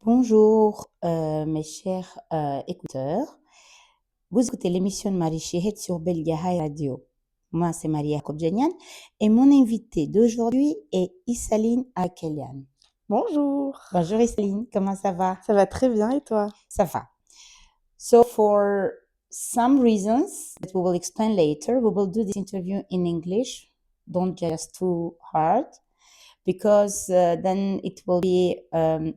Bonjour, mes chers écouteurs. Vous écoutez l'émission de Marishi Het sur Belgahay Radio. Moi, c'est Marishi Het et mon invité d'aujourd'hui est Ysaline Arakelian. Bonjour. Bonjour Ysaline, comment ça va? Ça va très bien et toi? Ça va. So for some reasons that we will explain later, we will do this interview in English. Don't just too hard. Because then it will be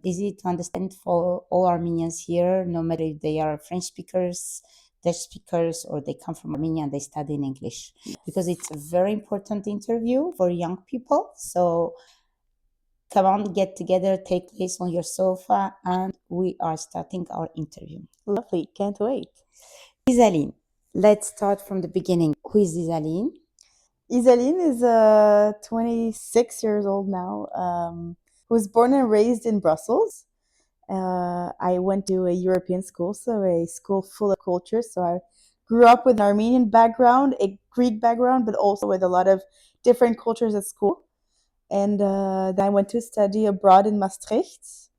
easy to understand for all Armenians here, no matter if they are French speakers, Dutch speakers, or they come from Armenia and they study in English. Yes. Because it's a very important interview for young people. So come on, get together, take place on your sofa, and we are starting our interview. Lovely, can't wait. Ysaline, let's start from the beginning. Who is Ysaline? Ysaline is 26 years old now, who was born and raised in Brussels. I went to a European school, so a school full of cultures. So I grew up with an Armenian background, a Greek background, but also with a lot of different cultures at school. And then I went to study abroad in Maastricht.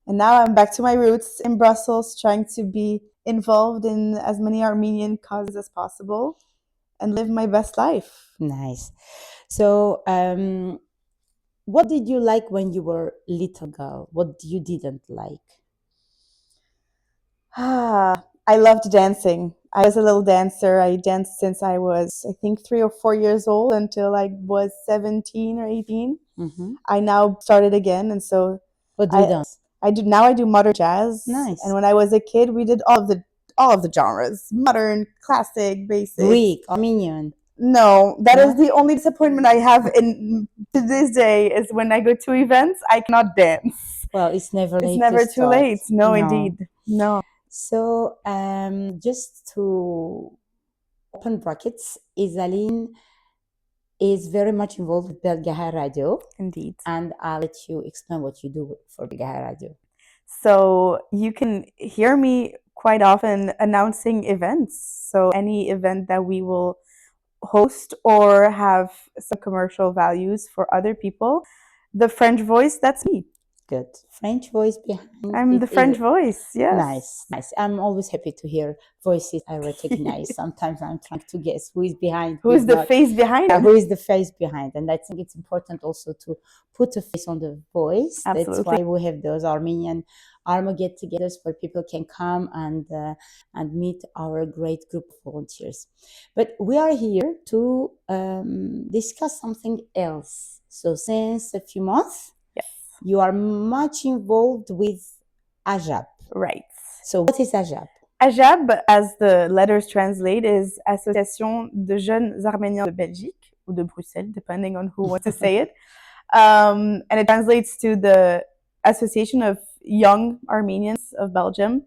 And now I'm back to my roots in Brussels, trying to be involved in as many Armenian causes as possible and live my best life. Nice. So, what did you like when you were little girl? What you didn't like? I loved dancing. I was a little dancer. I danced since I was, I think, 3 or 4 years old until I was 17 or 18. Mm-hmm. I now started again, and so What do you dance? I do modern jazz. Nice. And when I was a kid, we did all of the genres: modern, classic, basic. Greek, Armenian. No, that is the only disappointment I have to this day is when I go to events, I cannot dance. Well, it's never too late. No, indeed. No. So, just to open brackets, Ysaline is very much involved with Belgahay Radio. Indeed. And I'll let you explain what you do for Belgahay Radio. So you can hear me quite often announcing events. So any event that we will host or have some commercial values for other people, the French voice, that's me. Good. French voice behind. I'm the French voice, yes. Nice. I'm always happy to hear voices I recognize. Sometimes I'm trying to guess who is behind. Who is the face behind it? Who is the face behind? And I think it's important also to put a face on the voice. Absolutely. That's why we have those Armenian Arma get-togethers where people can come and meet our great group of volunteers. But we are here to discuss something else. So since a few months, you are much involved with AJAB. Right. So what is AJAB? AJAB, as the letters translate, is Association de Jeunes Arméniens de Belgique, or de Bruxelles, depending on who wants to say it. And it translates to the Association of Young Armenians of Belgium.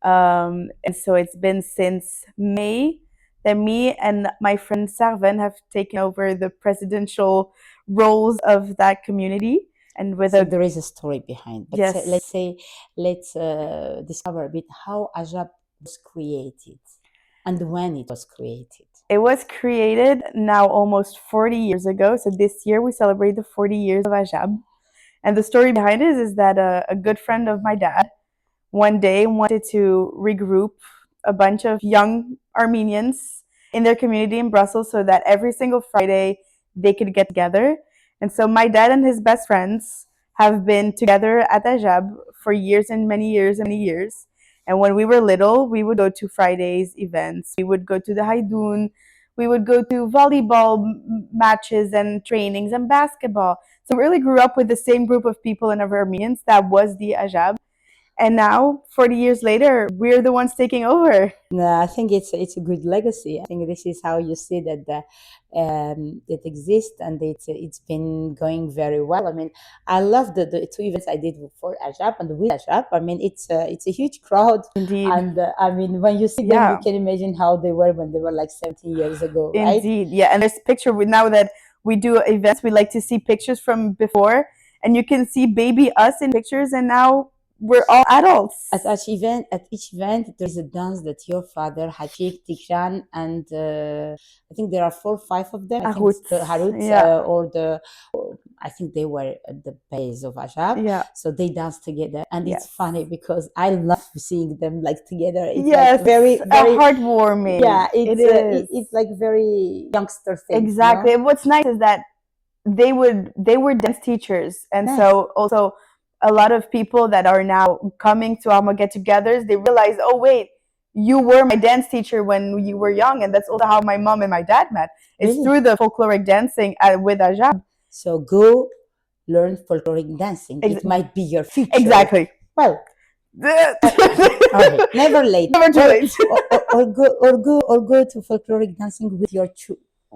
And so it's been since May that me and my friend Sarven have taken over the presidential roles of that community. And there is a story behind. But yes. Let's discover a bit how AJAB was created and when it was created. It was created now almost 40 years ago. So this year we celebrate the 40 years of AJAB. And the story behind it is that a good friend of my dad one day wanted to regroup a bunch of young Armenians in their community in Brussels so that every single Friday they could get together. And so my dad and his best friends have been together at AJAB for years and many years. And when we were little, we would go to Fridays events. We would go to the Haidun. We would go to volleyball matches and trainings and basketball. So we really grew up with the same group of people and of Armenians. That was the AJAB. And now, 40 years later, we're the ones taking over. No, I think it's a good legacy. I think this is how you see that it exists and it's been going very well. I mean, I love the 2 events I did for AJAB and with AJAB. I mean, it's a huge crowd. Indeed. And I mean, when you see them, you can imagine how they were when they were like 17 years ago, right? Indeed, yeah. And there's a picture now that we do events, we like to see pictures from before, and you can see baby us in pictures, and now we're all adults. At each event, there's a dance that your father, Hachik, Tikran, and I think there are 4 or 5 of them. Harut. I think the Harut, yeah. or the I think they were at the base of Ajab. Yeah. So they dance together, and it's Yes. funny because I love seeing them like together. It's Yes, like very, very heartwarming. Yeah, It is. it's like very youngster thing. Exactly. You And what's nice is that they were dance teachers, and Nice. so also a lot of people that are now coming to Alma get-togethers, they realize, oh wait, you were my dance teacher when you were young, and that's also how my mom and my dad met. It's Really? through the folkloric dancing with Ajab. So go learn folkloric dancing. It might be your future. Exactly. Well, okay, never late. Never too late. or go to folkloric dancing with your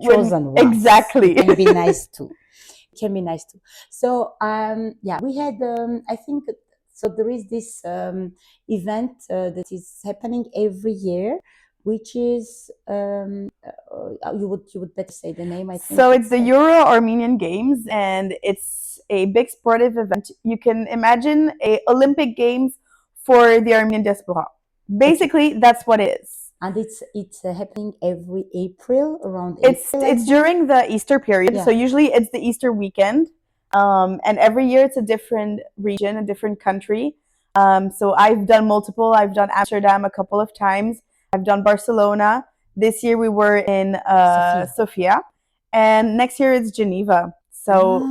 chosen ones. Exactly. It can be nice too. It can be nice too. So yeah, we had I think so. There is this event that is happening every year, which is you would better say the name. I think so. It's the Euro Armenian Games, and it's a big sportive event. You can imagine a Olympic Games for the Armenian diaspora. Basically, that's what it is. And it's happening every April, around April. It's during the Easter period. Yeah. So usually it's the Easter weekend, and every year it's a different region, a different country. So I've done multiple. I've done Amsterdam a couple of times. I've done Barcelona. This year we were in Sofia, and next year it's Geneva. So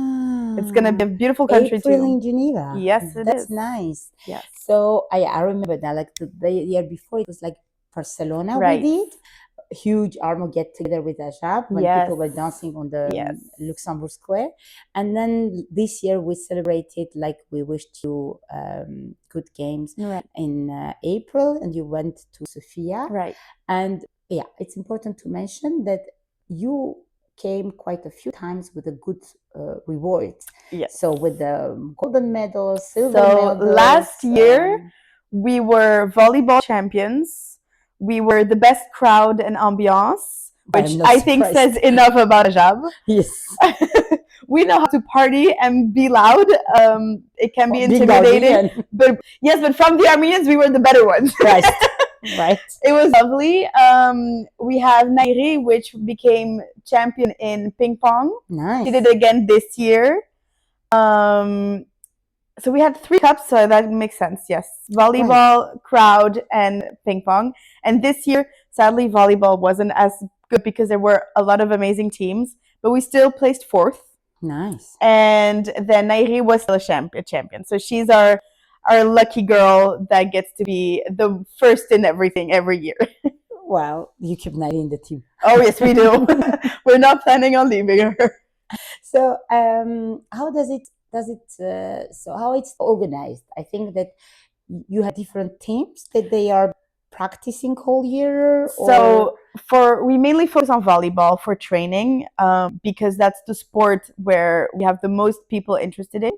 it's gonna be a beautiful country April too. in Geneva. Yes, That's nice. Yes. So I remember that, like the year before, it was like Barcelona. Right. We did huge Armo get together with Ajab when people were dancing on the Luxembourg Square, and then this year we celebrated, like we wished you good games in April, and you went to Sofia. Right. And yeah, it's important to mention that you came quite a few times with a good reward. Yes. So with the golden medals, silver medals. Last year we were volleyball champions. We were the best crowd and ambiance, which I think says enough about Ajab. Yes. We know how to party and be loud. It can be intimidating. But from the Armenians, we were the better ones. Right. Right. It was lovely. We have Nairi, which became champion in ping pong. Nice. She did it again this year. So we had 3 cups, so that makes sense, yes. Volleyball, crowd, and ping pong. And this year, sadly, volleyball wasn't as good because there were a lot of amazing teams, but we still placed 4th. Nice. And then Nairi was still a champion. So she's our lucky girl that gets to be the first in everything every year. Well, you keep Nairi in the team. Oh, yes, we do. We're not planning on leaving her. So how does it so how it's organized? I think that you have different teams that they are practicing whole year. So we mainly focus on volleyball for training, because that's the sport where we have the most people interested in.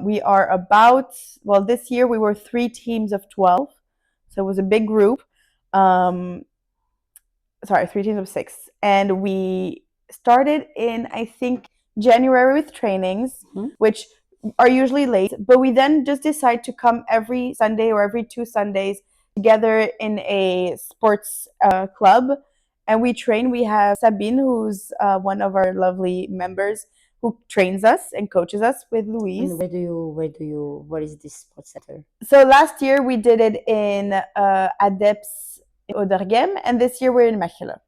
We are this year we were 3 teams of 12, so it was a big group. 3 teams of 6, and we started in, I think, January with trainings, which are usually late, but we then just decide to come every Sunday or every 2 Sundays together in a sports club, and we train. We have Sabine, who's one of our lovely members, who trains us and coaches us with Louise. And where is this sports center? So last year we did it in Adeps Odergem, and this year we're in Mechelen.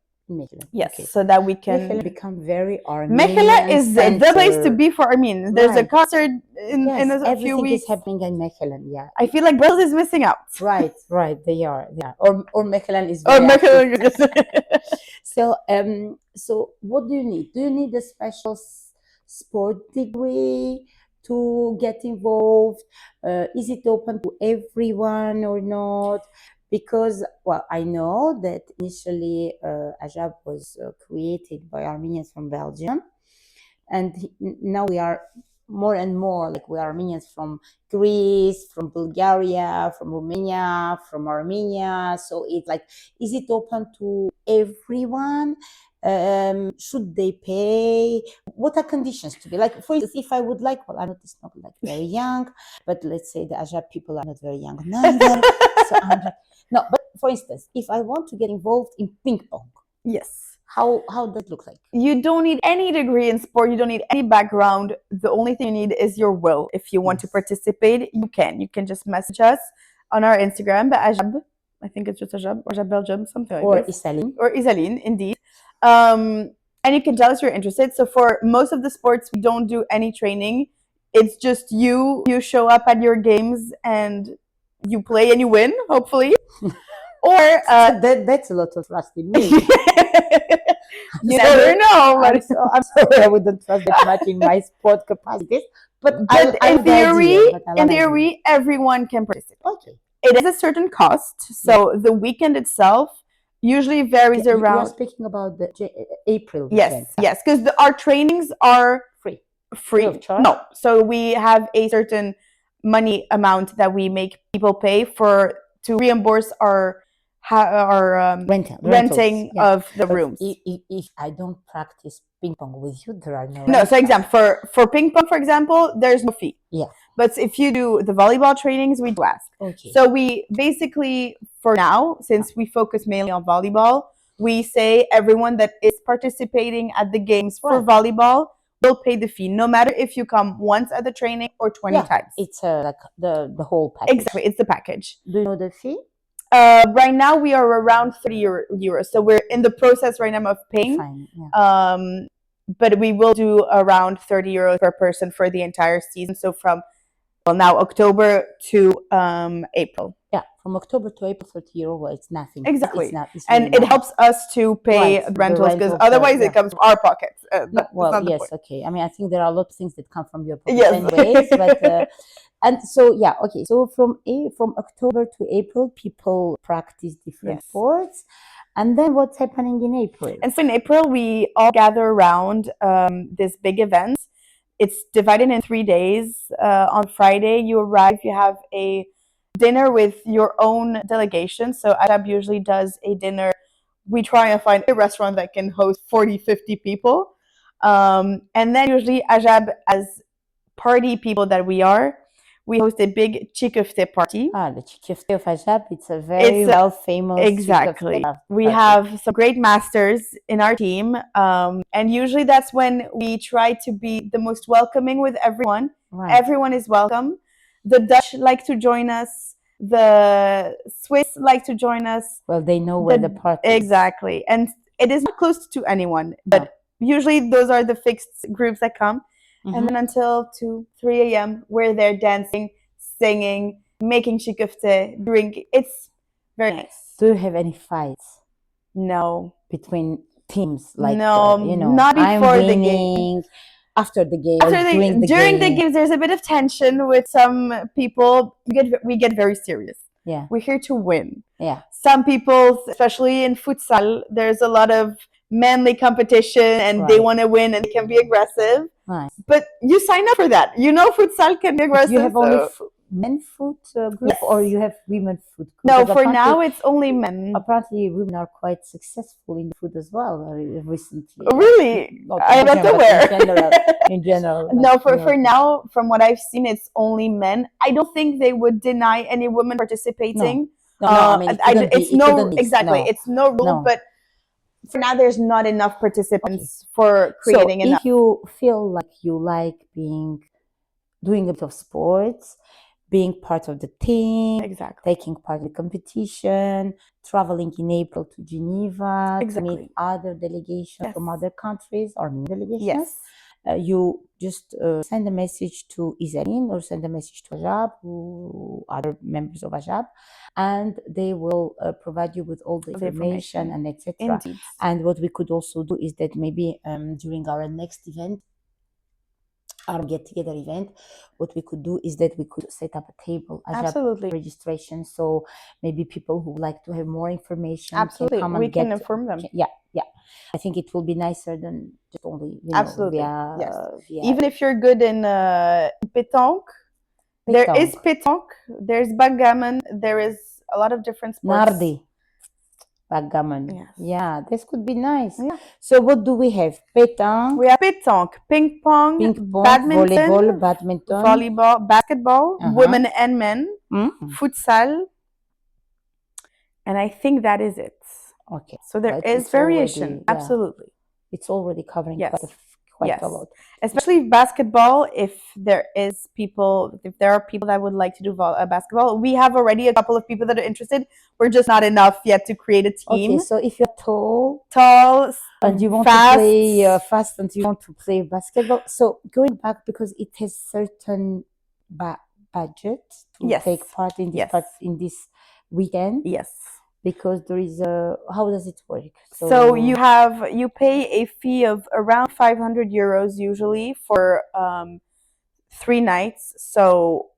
Yes, okay. So that we can Mechelen become very Armenian. Mechelen is the place to be for Armenians. There's a concert in a few weeks. Everything is happening in Mechelen. Yeah, I feel like Brazil is missing out. Right. They are. Or Mechelen is. Very So what do you need? Do you need a special sport degree to get involved? Is it open to everyone or not? Because, well, I know that initially Ajab was created by Armenians from Belgium, and now we are more and more, like we are Armenians from Greece, from Bulgaria, from Romania, from Armenia. So it's like, is it open to everyone? Should they pay? What are conditions to be? Like, for instance, if I would like, well, I'm not like very young, but let's say the Ajab people are not very young neither. So I'm like, no, but for instance, if I want to get involved in ping pong, yes, How does it look like? You don't need any degree in sport. You don't need any background. The only thing you need is your will. If you want to participate, you can. You can just message us on our Instagram, Ajab. I think it's just Ajab or Ajab Belgium, something like this. Or Ysaline, indeed. And you can tell us you're interested. So for most of the sports, we don't do any training. It's just you show up at your games and you play and you win, hopefully. Or that's a lot of trust in me. You never know. I'm sorry, I wouldn't trust that much in my sport capacities. But in theory, everyone can participate. Okay. It is a certain cost. So the weekend itself usually varies around. You're speaking about the April. Yes, yes, because our trainings are free of charge? No, so we have a certain money amount that we make people pay to reimburse our renting of the rooms. If I don't practice ping pong with you, there are no. So example for ping pong, for example, there's no fee. Yeah. But if you do the volleyball trainings, we do ask. Okay. So we basically, for now, since we focus mainly on volleyball, we say everyone that is participating at the games for volleyball will pay the fee, no matter if you come once at the training or 20 times. It's like the whole package. Exactly, it's the package. Do you know the fee? Right now we are around 30 euros. So we're in the process right now of paying. Fine, yeah. But we will do around 30 euros per person for the entire season. So from now October to April. Yeah, from October to April, 30 euro. Well, it's nothing. Exactly. It's and it helps us to pay rentals because otherwise it comes from our pockets. Yes, okay. I mean, I think there are a lot of things that come from your pocket anyways. But and so okay. So from October to April, people practice different sports. And then what's happening in April? And so in April, we all gather around this big event. It's divided in 3 days. On Friday, you arrive, you have a dinner with your own delegation. So Ajab usually does a dinner. We try and find a restaurant that can host 40, 50 people. And then usually Ajab, as party people that we are, we host a big chikofte party. The chikofte of Ajab, it's a very famous. Exactly. We have some great masters in our team. And usually that's when we try to be the most welcoming with everyone. Right. Everyone is welcome. The Dutch like to join us. The Swiss like to join us. Well, they know where the party is. Exactly. And it is not close to anyone. But usually those are the fixed groups that come. Mm-hmm. And then until 2, 3 a.m., we're there dancing, singing, making chikofte, drinking. It's very nice. Do you have any fights? No. Between teams? Like, no, not before the game. After the game. During the games, there's a bit of tension with some people. We get very serious. Yeah. We're here to win. Yeah. Some people, especially in futsal, there's a lot of manly competition and they want to win and they can be aggressive. Right. But you sign up for that. Futsal can be aggressive. You have only men foot group or you have women foot group? No, for now it's only men. Apparently women are quite successful in food as well recently. Really? I am not aware. In general. No, for now, from what I've seen, it's only men. I don't think they would deny any women participating. No, I mean, it's no rule, but for now, there's not enough participants for creating enough. If you feel like you like doing a bit of sports, being part of the team, taking part in the competition, traveling in April to Geneva to meet other delegations from other countries or delegations, you just send a message to Ysaline or send a message to Ajab, who other members of Ajab, and they will provide you with all the information and etc. And what we could also do is that maybe during our next event, our get-together event, what we could do is that we could set up a table, Ajab registration, so maybe people who would like to have more information can come and we can inform them. Yeah. I think it will be nicer than just only Even if you're good in pétanque, there is pétanque, there's backgammon, there is a lot of different sports. Nardi. Backgammon. Yeah, this could be nice. Yeah. So what do we have? Pétanque. We have pétanque, ping pong, badminton, volleyball, basketball, women and men, futsal, and I think that is it. Okay. So there But is it's variation. already, yeah, Absolutely. it's already covering Yes. quite Yes. a lot. Especially basketball, if there are people that would like to do basketball, we have already a couple of people that are interested. We're just not enough yet to create a team. Okay, so if you're tall, and you want fast, to play fast, and you want to play basketball, so going back, because it has certain budget to Yes. take part in this Yes. in this weekend. Yes. Because there is a, how does it work? So you pay a fee of around 500 euros usually for 3 nights. So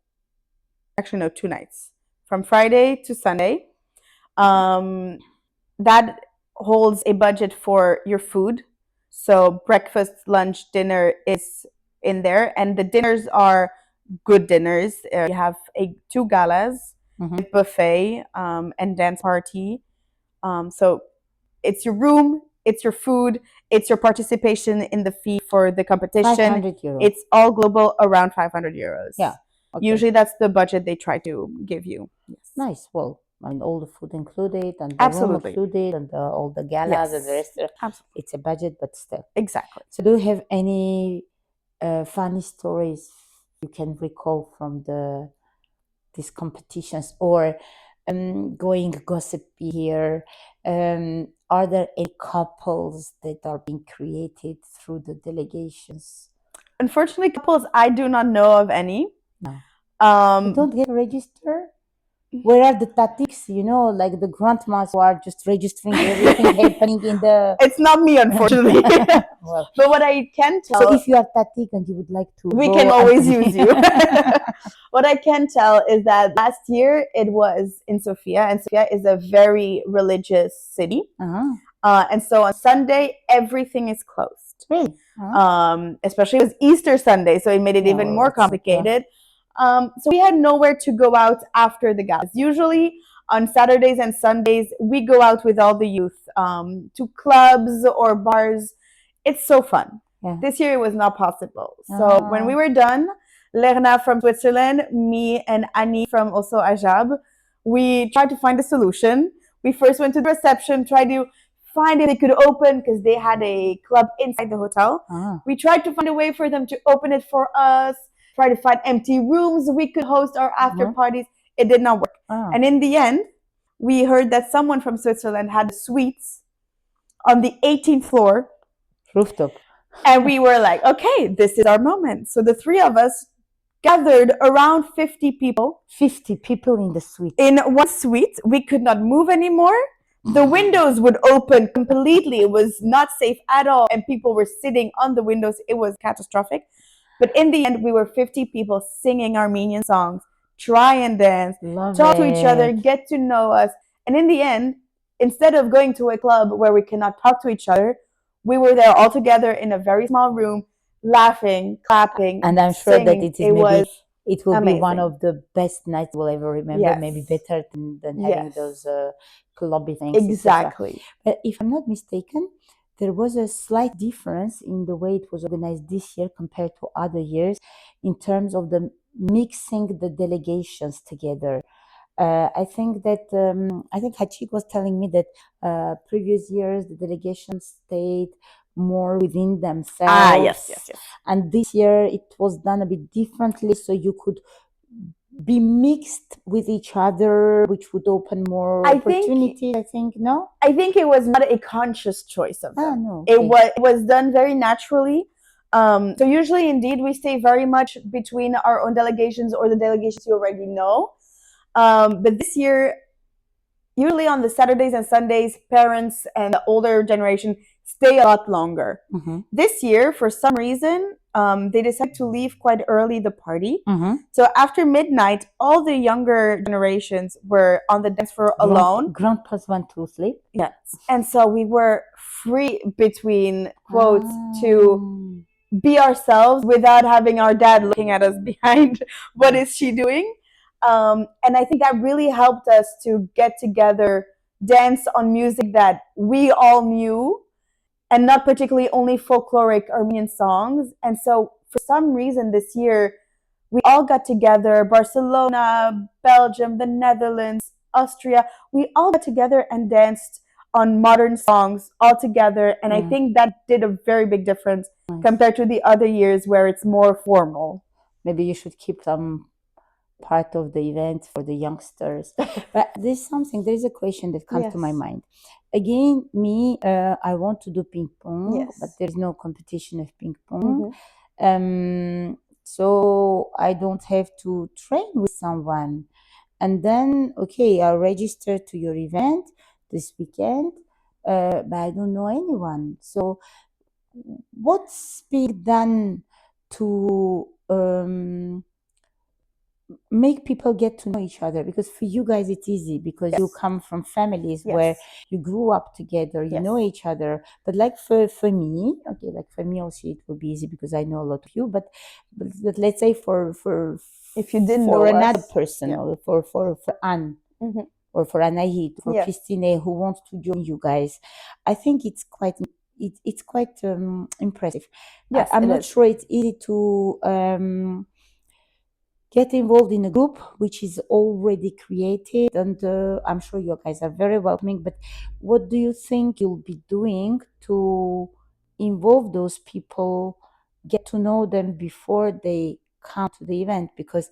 actually no, 2 nights, from Friday to Sunday. That holds a budget for your food. So breakfast, lunch, dinner is in there, and the dinners are good dinners. You have 2 galas, with buffet, and dance party. So it's your room, it's your food, it's your participation in the fee for the competition. 500 euros. It's all global, around 500 euros. Yeah. Okay. Usually that's the budget they try to give you. Yes. Nice. Well, I mean, all the food included, and the Absolutely. room included, and all the galas, Yes. and the rest. Absolutely. It's a budget, but still. Exactly. So do you have any funny stories you can recall from these competitions, or going gossipy here? Are there any couples that are being created through the delegations? Unfortunately, couples, I do not know of any. No. You don't get registered? Where are the tactics, like the grandmas who are just registering everything happening in the... It's not me, unfortunately. Well, but what I can tell... So if you are tactic and you would like to... We can always use you. What I can tell is that last year it was in Sofia, and Sofia is a very religious city. And so on Sunday, everything is closed. Really? Especially it was Easter Sunday, so it made it even more complicated. So we had nowhere to go out after the galas. Usually on Saturdays and Sundays, we go out with all the youth to clubs or bars. It's so fun. Yeah. This year it was not possible. So when we were done, Lerna from Switzerland, me and Annie from also Ajab, we tried to find a solution. We first went to the reception, tried to find if they could open, because they had a club inside the hotel. We tried to find a way for them to open it for us, try to find empty rooms we could host our after parties. It did not work. And in the end, we heard that someone from Switzerland had suites on the 18th floor. Rooftop. And we were like, okay, this is our moment. So the 3 of us gathered around 50 people. 50 people in the suite. In one suite. We could not move anymore. The windows would open completely. It was not safe at all. And people were sitting on the windows. It was catastrophic. But in the end, we were 50 people singing Armenian songs, try and dance, talk to each other, get to know us. And in the end, instead of going to a club where we cannot talk to each other, we were there all together in a very small room, laughing, clapping, and I'm sure singing. That it will amazing. Be one of the best nights we'll ever remember. Yes. Maybe better than having those clubby things. Exactly. But if I'm not mistaken, there was a slight difference in the way it was organized this year compared to other years in terms of the mixing the delegations together. I think Hachik was telling me that previous years the delegations stayed more within themselves. Yes. And this year it was done a bit differently, so you could be mixed with each other, which would open more opportunities. I think it was not a conscious choice of them. No. It was done very naturally. So usually, indeed, we stay very much between our own delegations or the delegations you already know. But this year, usually on the Saturdays and Sundays, parents and the older generation stay a lot longer. This year, for some reason, they decided to leave quite early the party. So after midnight, all the younger generations were on the dance floor alone. Grandpas went to sleep. Yes. And so we were free, between quotes, to be ourselves without having our dad looking at us behind, what is she doing? And I think that really helped us to get together, dance on music that we all knew, and not particularly only folkloric Armenian songs. And so for some reason this year, we all got together, Barcelona, Belgium, the Netherlands, Austria. We all got together and danced on modern songs all together. And I think that did a very big difference compared to the other years where it's more formal. Maybe you should keep some part of the event for the youngsters. But there's a question that comes to my mind. Again, I want to do ping pong, but there's no competition of ping pong. So I don't have to train with someone. And then, okay, I'll register to your event this weekend, but I don't know anyone. So what's being done to make people get to know each other? Because for you guys it's easy because you come from families where you grew up together, you know each other. But like for me, also it will be easy because I know a lot of you. But let's say for if you didn't for know another us, person or for Anne or for Anaïd, for Christine who wants to join you guys, I think it's quite impressive. I'm not sure it's easy to get involved in a group which is already created, and I'm sure you guys are very welcoming. But what do you think you'll be doing to involve those people, get to know them before they come to the event? Because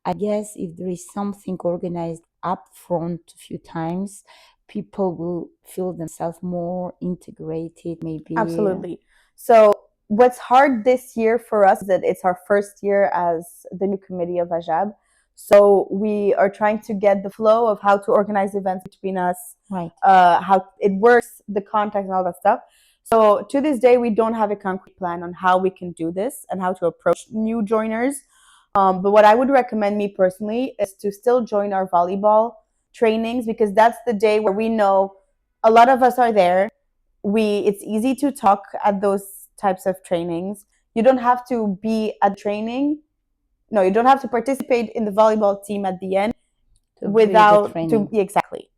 I guess if there is something organized up front a few times, people will feel themselves more integrated, maybe. Absolutely. So what's hard this year for us is that it's our first year as the new committee of Ajab. So we are trying to get the flow of how to organize events between us, how it works, the contact and all that stuff. So to this day, we don't have a concrete plan on how we can do this and how to approach new joiners. But what I would recommend, me personally, is to still join our volleyball trainings, because that's the day where we know a lot of us are there. It's easy to talk at those types of trainings. You don't have to be at training. No, you don't have to participate in the volleyball team at the end exactly.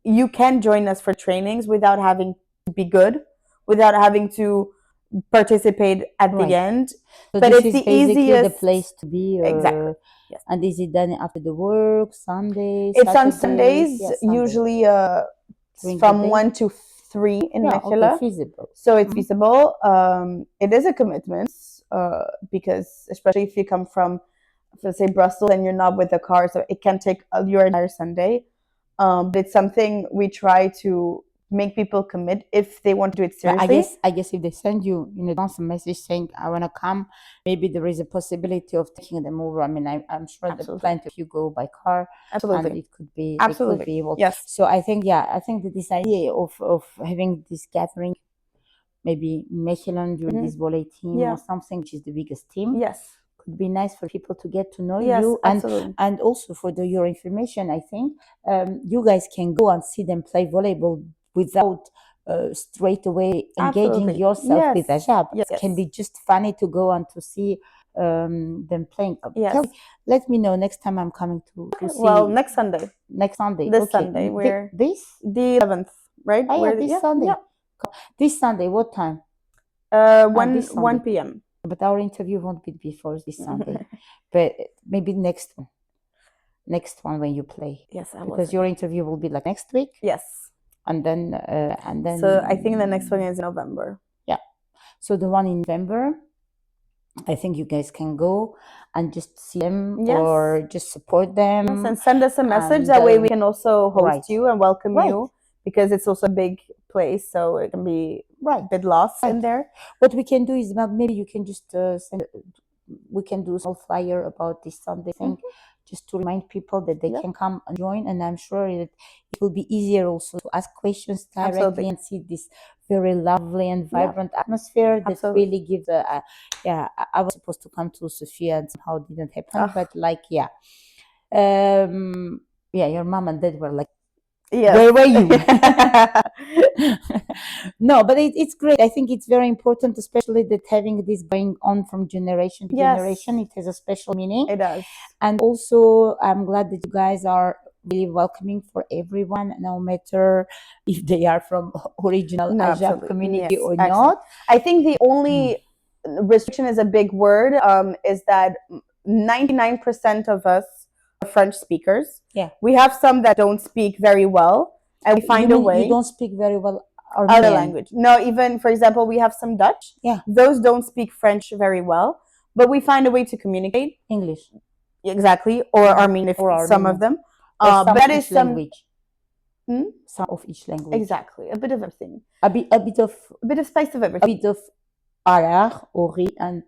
You can join us for trainings without having to be good, without having to participate at the end. So but this it's is the basically easiest the place to be. Exactly. Yes. And is it done after the work, Sundays? It's Saturdays? on Sundays, usually from 1 to 3 in Mechela. Okay, feasible. So it's feasible. It is a commitment because especially if you come from, let's say, Brussels and you're not with a car, so it can take your entire Sunday. But it's something we try to make people commit if they want to do it seriously. I guess if they send you in advance a message saying I want to come, maybe there is a possibility of taking them over. I mean, I'm sure that plenty of you go by car. Absolutely. And it could be Absolutely. They could be able. Yes. So I think that this idea of having this gathering, maybe Mechelen during this volley team or something, which is the biggest team. Yes. Could be nice for people to get to know Yes, you. Absolutely. And also for your information, I think you guys can go and see them play volleyball without straight away engaging yourself with Ajab. Yes. It can be just funny to go and to see them playing. Yes. Let me know next time I'm coming to see. Well, next Sunday. Next Sunday. This Sunday. We're the 11th, right? This Sunday. Yeah. This Sunday, what time? 1 p.m. But our interview won't be before this Sunday. But maybe next one when you play. Yes, I will. Because your interview will be like next week. Yes. And then. So I think the next one is November. Yeah. So the one in November, I think you guys can go and just see them or just support them. Yes, and send us a message. That way we can also host you and welcome you, because it's also a big place, so it can be a bit lost in there. What we can do is maybe you can just we can do a small flyer about this Sunday thing, just to remind people that they can come and join. And I'm sure that it will be easier also to ask questions directly and see this very lovely and vibrant atmosphere that really gives I was supposed to come to Sofia and somehow it didn't happen. But your mom and dad were like, where were you? No, but it's great. I think it's very important, especially that having this going on from generation to generation, it has a special meaning. It does. And also, I'm glad that you guys are really welcoming for everyone, no matter if they are from original Ajab community or not. I think the only restriction is a big word, is that 99% of us are French speakers. Yeah. We have some that don't speak very well. and we find a way. You don't speak very well Other Armenian. language. No, even, for example, we have some Dutch. Yeah. Those don't speak French very well, but we find a way to communicate. English. Exactly. Or Armenian, some of them. Some but that of is each some language. Some of each language. Exactly. A bit of everything. A bit of spice of everything. A bit of Arar, Ori, and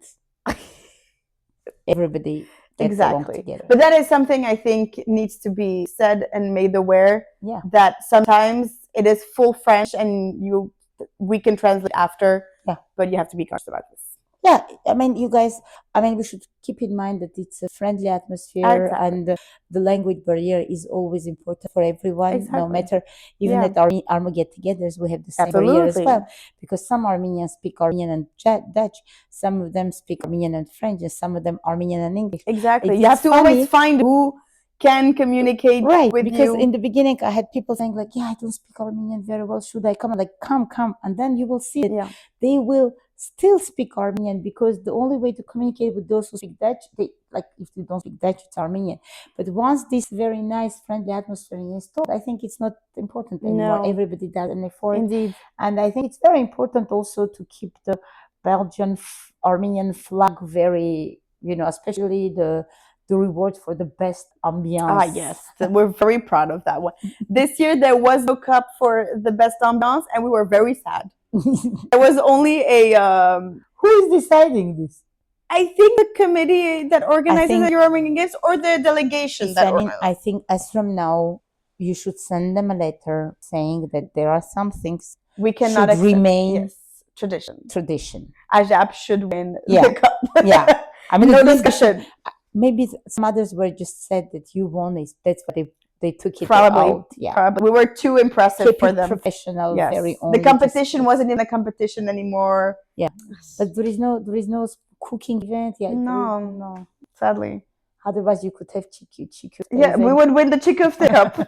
everybody gets along together. But that is something I think needs to be said and made aware. Yeah. That sometimes it is full French and we can translate after. Yeah. But you have to be cautious about this. Yeah, I mean, you guys, we should keep in mind that it's a friendly atmosphere, and the language barrier is always important for everyone, no matter, even at our get-togethers, we have the same barrier as well, because some Armenians speak Armenian and Dutch, some of them speak Armenian and French, and some of them Armenian and English. Exactly. You have to always find who can communicate with because you. In the beginning I had people saying like, I don't speak Armenian very well, should I come? I'm like, come, and then you will see that they will still speak Armenian, because the only way to communicate with those who speak Dutch, if you don't speak Dutch, it's Armenian. But once this very nice, friendly atmosphere is installed, I think it's not important anymore. Everybody does an effort. Indeed. And I think it's very important also to keep the Belgian Armenian flag very, especially the reward for the best ambiance. Yes, we're very proud of that one. This year there was no cup for the best ambiance, and we were very sad. There was only who is deciding this? I think the committee that organizes the Armenian Games, or the delegation that organizes. I think as from now, you should send them a letter saying that there are some things we cannot remain tradition. Ajab should win the cup. Yeah. No discussion. Maybe some others were just said that you won. That's what they took it out. Yeah. Probably. We were too impressive for them. Professional, very own. The competition wasn't in a competition anymore. Yeah. But there is no cooking event. Yeah. No. Sadly. Otherwise, you could have chiku. Yeah, we would win the chiku of the cup.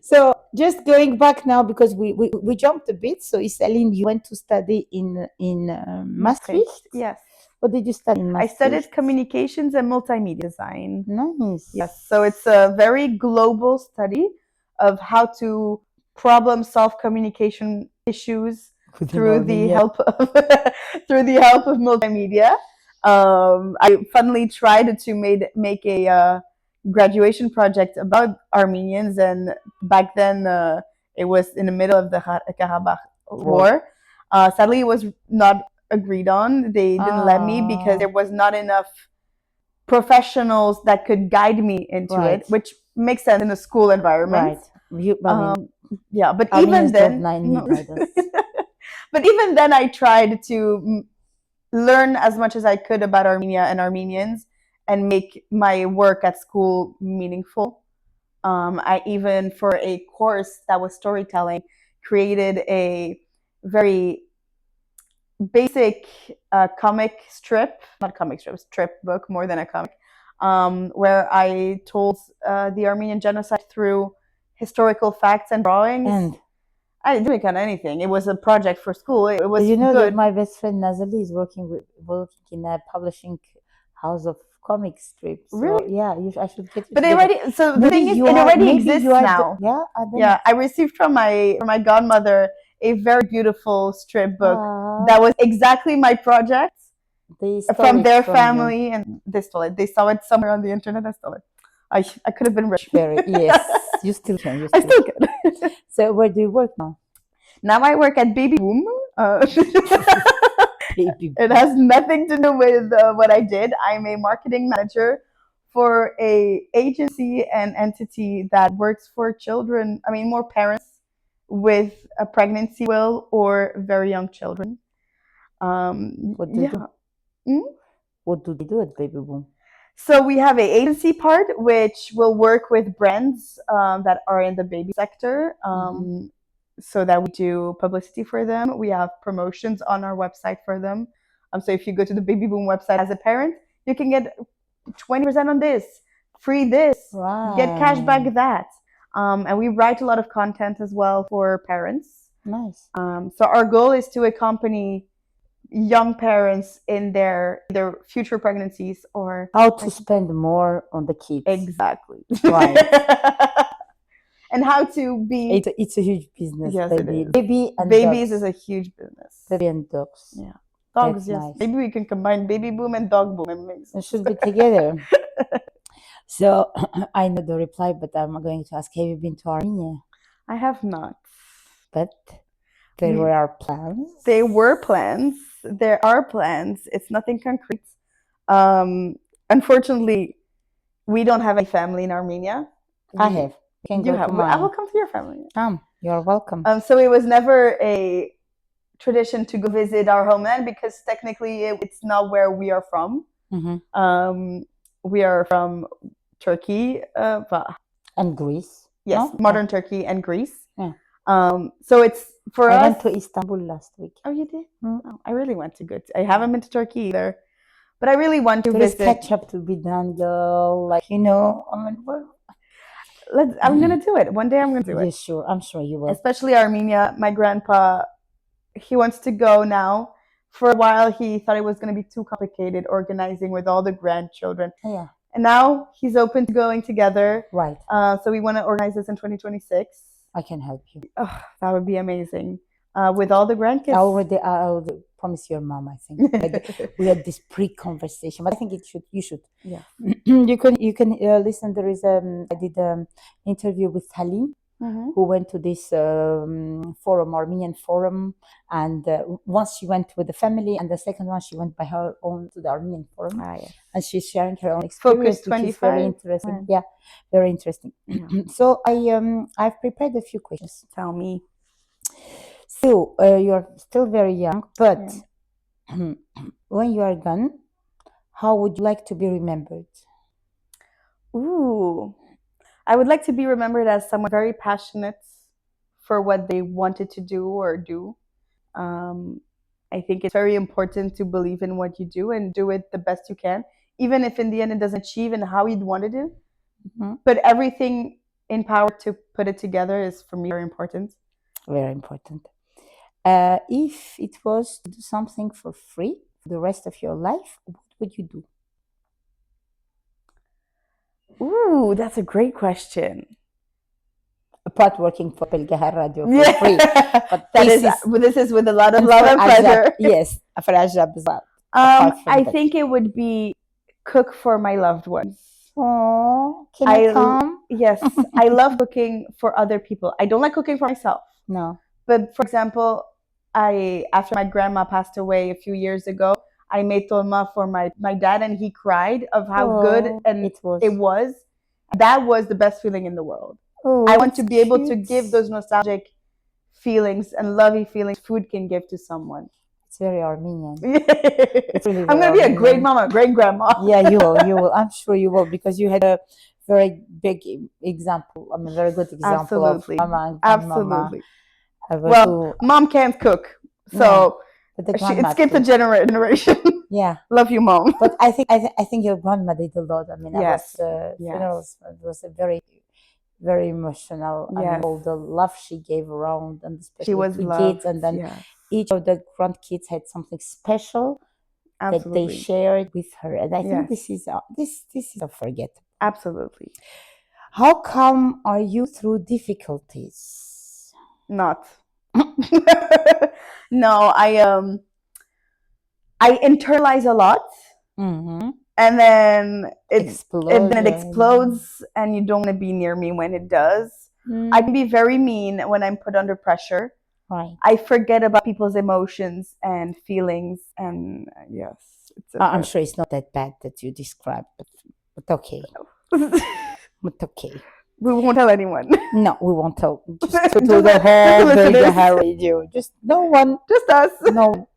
So just going back now, because we jumped a bit. So Ysaline, you went to study in Maastricht. Yes. What did you study in Maastricht? I studied communications and multimedia design. Nice. Yes. So it's a very global study of how to problem solve communication issues through the help of multimedia. I funnily tried to make a graduation project about Armenians, and back then it was in the middle of the Karabakh war. Sadly, it was not agreed on. They didn't let me because there was not enough professionals that could guide me into it, which makes sense in a school environment. But even then, but even then, I tried to learn as much as I could about Armenia and Armenians and make my work at school meaningful. I even, for a course that was storytelling, created a very basic strip book, more than a comic, where I told the Armenian genocide through historical facts and drawings. And I didn't do it on anything. It was a project for school. It was good. That my best friend Nazali is working in a publishing house of comic strips. Really? So, yeah, I should get. But the thing is, it already exists now. I received from my godmother a very beautiful strip book that was exactly my project from their family, and they stole it. They saw it somewhere on the internet. I stole it. I could have been rich. Yes, you still can. I still can. So where do you work now? Now I work at Baby Boom. It has nothing to do with what I did. I'm a marketing manager for a agency and entity that works for children. More parents with a pregnancy or very young children. What do you do? What do they do at Baby Boom? So we have an agency part which will work with brands that are in the baby sector, so that we do publicity for them. We have promotions on our website for them. So if you go to the Baby Boom website as a parent, you can get 20% on this, free this, get cash back that. And we write a lot of content as well for parents. Nice. So our goal is to accompany young parents in their future pregnancies or how to spend more on the kids. Exactly. Right. And how to be. It's a huge business. Yes, baby. it is. Baby and Babies dogs. is a huge business. Baby and dogs. Yeah. Dogs, That's yes. nice. Maybe we can combine baby boom and dog boom and mix. It should be together. So I know the reply, but I'm going to ask, have you been to Armenia? I have not. But there were plans. There were plans. There are plans. It's nothing concrete. Unfortunately, we don't have any family in Armenia. I have. You have. I will come to your family. You're welcome. So it was never a tradition to go visit our homeland because technically it's not where we are from. Mm-hmm. We are from Turkey and Greece. Yes, no? Modern Turkey and Greece. Yeah. So it's for us. I went to Istanbul last week. Oh, you did? Oh, I really want to go. I haven't been to Turkey either, but I really want to visit. There's catch up to be done, girl. Like I mean, I'm gonna do it one day. I'm gonna do it. Yeah, sure. I'm sure you will. Especially Armenia. My grandpa, he wants to go now. For a while, he thought it was going to be too complicated organizing with all the grandchildren. Yeah. And now he's open to going together. Right. So we want to organize this in 2026. I can help you. Oh, that would be amazing. With all the grandkids. I already promised your mom, I think. We had this pre-conversation, but I think you should. Yeah. You can listen. There is I did an interview with Halim. Mm-hmm. Who went to this forum, Armenian forum, and once she went with the family, and the second one she went by her own to the Armenian forum, yes. And she's sharing her own experience, which is very interesting. Right. Yeah, very interesting. Yeah. So I've prepared a few questions. Tell me. So you're still very young, but when you are gone, how would you like to be remembered? Ooh. I would like to be remembered as someone very passionate for what they wanted to do or do. I think it's very important to believe in what you do and do it the best you can, even if in the end it doesn't achieve in how you'd want to do. Mm-hmm. But everything in power to put it together is, for me, very important. Very important. If it was to do something for free for the rest of your life, what would you do? Ooh, that's a great question. Apart working for Belgahay Radio for free. But this is with a lot of love and pleasure. Yes, for Ajab as well. I think it would be cook for my loved ones. Oh, can I come? Yes, I love cooking for other people. I don't like cooking for myself. No. But for example, after my grandma passed away a few years ago, I made tolma for my dad, and he cried of how good and it was. That was the best feeling in the world. Oh, I want to be able to give those nostalgic feelings and lovey feelings food can give to someone. It's very Armenian. It's really I'm going to be a great mama, great grandma. Yeah, you will. I'm sure you will, because you had a very big example. I mean, very good example. Absolutely. Of mama and absolutely. Mama. Well, mom can't cook, so it skipped a generation. Yeah, love you, mom. But I think your grandma did a lot. I mean, yes. Funerals, it was a very, very emotional. Yes. And all the love she gave around, and especially she was to loved. Kids, and then each of the grandkids had something special that they shared with her, and I think this is unforgettable. Absolutely. How calm are you through difficulties? Not. No, I internalize a lot, mm-hmm. and then it explodes, and you don't want to be near me when it does. I can be very mean when I'm put under pressure. Right. I forget about people's emotions and feelings, and yes, I'm sure it's not that bad that you described, but okay. But okay. We won't tell anyone. No, we won't tell. Just to do the whole Belgahay Radio. Just no one. Just us. No.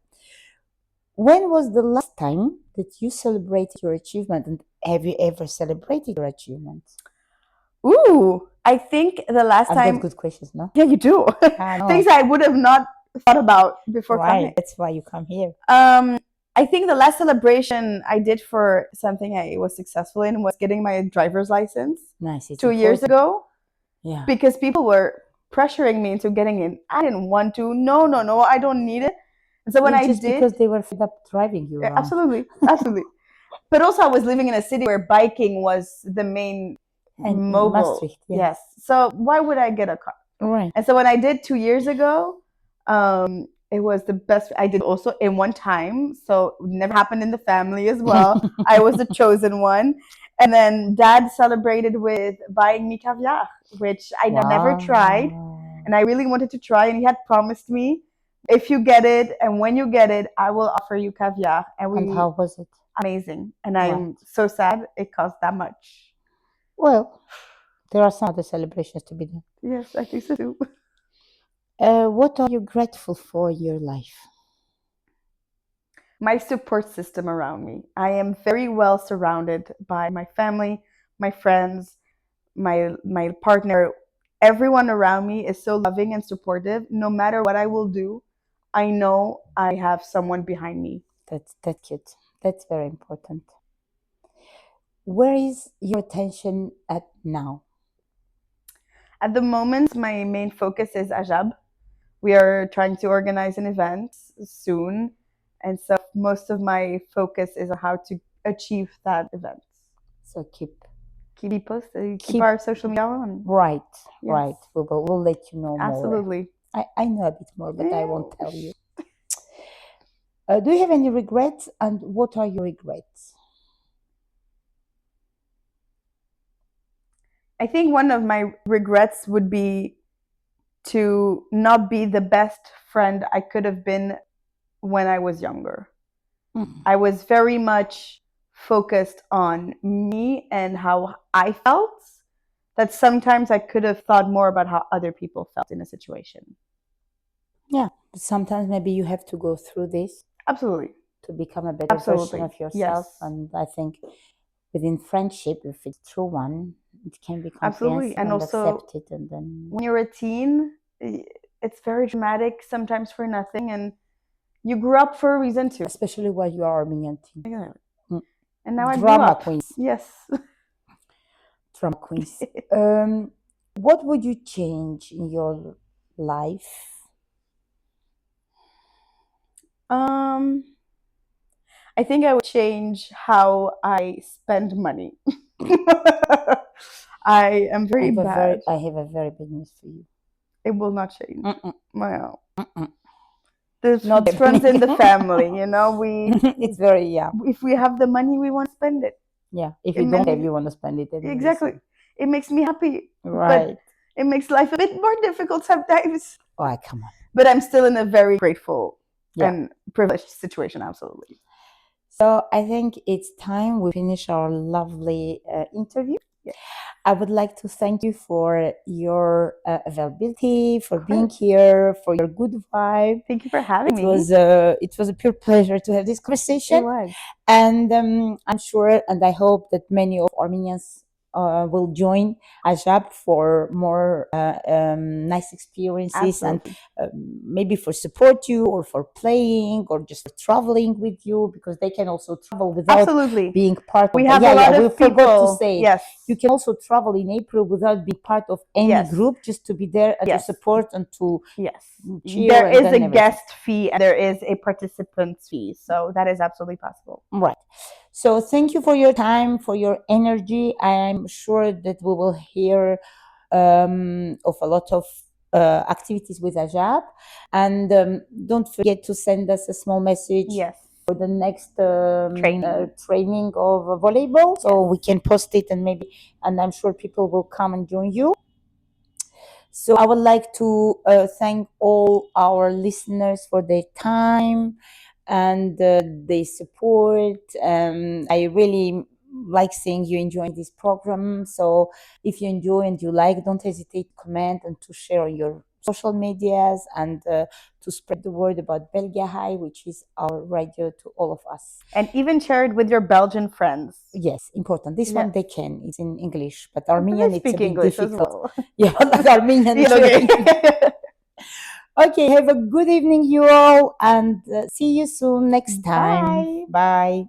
When was the last time that you celebrated your achievement, and have you ever celebrated your achievement? Ooh, I think the last time. I've got good questions, no? Yeah, you do. Things I would have not thought about before coming. That's why you come here. I think the last celebration I did for something I was successful in was getting my driver's license. Nice. 2 years ago. Yeah. Because people were pressuring me into getting in. I didn't want to. No, I don't need it. And so when I just did, because they were fed up driving you around. absolutely, absolutely. But also, I was living in a city where biking was the main And mobile. Maastricht, Yes. So why would I get a car? Right. And so when I did 2 years ago, it was the best. I did also in one time, so it never happened in the family as well. I was the chosen one. And then Dad celebrated with buying me caviar, which I never tried. And I really wanted to try. And he had promised me, if you get it and when you get it, I will offer you caviar. And how was it? Amazing. And I'm so sad it cost that much. Well, there are some other celebrations to be done. Yes, I think so too. What are you grateful for in your life? My support system around me. I am very well surrounded by my family, my friends, my partner. Everyone around me is so loving and supportive. No matter what I will do, I know I have someone behind me. That's cute. That's very important. Where is your attention at now? At the moment, my main focus is Ajab. We are trying to organize an event soon. And so most of my focus is on how to achieve that event. So keep posted, keep our social media on. Right, yes. Right. We'll let you know more. Absolutely. I know a bit more, but I won't tell you. Do you have any regrets, and what are your regrets? I think one of my regrets would be to not be the best friend I could have been when I was younger. I was very much focused on me and how I felt, that sometimes I could have thought more about how other people felt in a situation. Yeah, sometimes maybe you have to go through this. Absolutely. To become a better version of yourself. Yes. And I think within friendship, if it's true one, it can be comprehensive and also accepted. And then when you're a teen, it's very dramatic, sometimes for nothing, and you grew up for a reason too. Especially while you are Armenian teen. Yeah. And now I drama queens. Yes. Drama queens. What would you change in your life? I think I would change how I spend money. I am very bad. I have a very bad news for you. It will not change. Wow. This runs in the family, you know. It's very If we have the money, we want to spend it. Yeah. If you don't have, you want to spend it. Anyway, exactly. So. It makes me happy. Right. But it makes life a bit more difficult sometimes. Oh, come on. But I'm still in a very grateful and privileged situation. Absolutely. So I think it's time we finish our lovely interview. Yeah. I would like to thank you for your availability, for being here, for your good vibe. Thank you for having me. It was a pure pleasure to have this conversation. It was. And I'm sure, and I hope that many of Armenians will join Ajab for more nice experiences. Absolutely. And maybe for support you or for playing or just for traveling with you, because they can also travel without being part of we have a lot of people. Forgot to say, yes, you can also travel in April without being part of any group, just to be there and to support and to cheer. There is a guest fee and there is a participant fee, so that is absolutely possible. Right. So thank you for your time, for your energy. I'm sure that we will hear of a lot of activities with Ajab. And don't forget to send us a small message for the next training of volleyball. So we can post it and I'm sure people will come and join you. So I would like to thank all our listeners for their time and their support. I really like seeing you enjoying this program. So if you enjoy and you like, don't hesitate to comment and to share on your social medias and to spread the word about Belgahay, which is our radio to all of us. And even share it with your Belgian friends. Yes, important. This one they can. It's in English, but Armenian it's a bit English difficult. Yeah, like Armenian. Okay, have a good evening, you all, and see you soon next time. Bye. Bye.